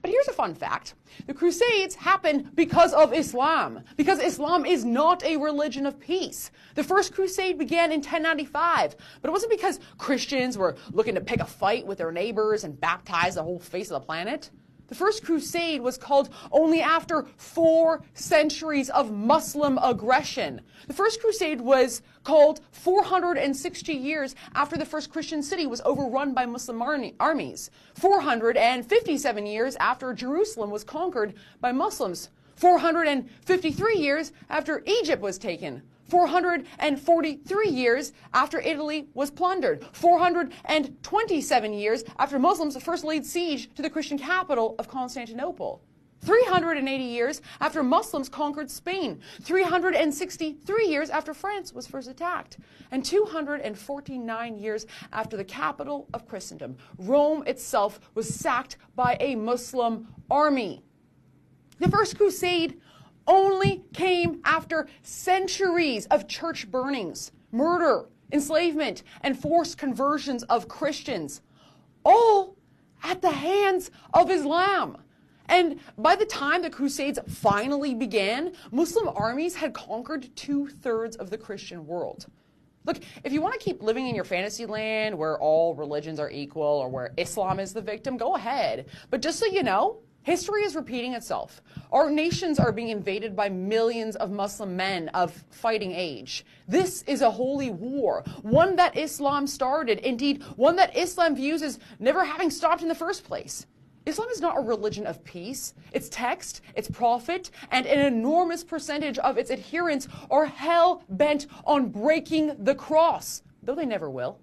But here's a fun fact. The Crusades happened because of Islam, because Islam is not a religion of peace. The First Crusade began in 1095, but it wasn't because Christians were looking to pick a fight with their neighbors and baptize the whole face of the planet. The First Crusade was called only after 4 centuries of Muslim aggression. The First Crusade was called 460 years after the first Christian city was overrun by Muslim armies, 457 years after Jerusalem was conquered by Muslims, 453 years after Egypt was taken, 443 years after Italy was plundered, 427 years after Muslims first laid siege to the Christian capital of Constantinople, 380 years after Muslims conquered Spain, 363 years after France was first attacked, and 249 years after the capital of Christendom, Rome itself, was sacked by a Muslim army. The First Crusade only came after centuries of church burnings, murder, enslavement, and forced conversions of Christians, all at the hands of Islam. And by the time the Crusades finally began, Muslim armies had conquered 2/3 of the Christian world. Look, if you want to keep living in your fantasy land where all religions are equal or where Islam is the victim, go ahead. But just so you know, history is repeating itself. Our nations are being invaded by millions of Muslim men of fighting age. This is a holy war, one that Islam started, indeed, one that Islam views as never having stopped in the first place. Islam is not a religion of peace. Its text, its prophet, and an enormous percentage of its adherents are hell-bent on breaking the cross, though they never will.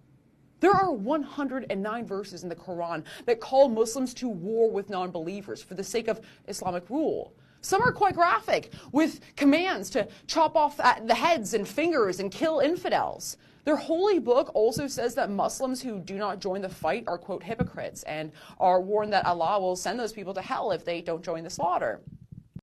There are 109 verses in the Quran that call Muslims to war with non-believers for the sake of Islamic rule. Some are quite graphic, with commands to chop off the heads and fingers and kill infidels. Their holy book also says that Muslims who do not join the fight are, quote, hypocrites, and are warned that Allah will send those people to hell if they don't join the slaughter.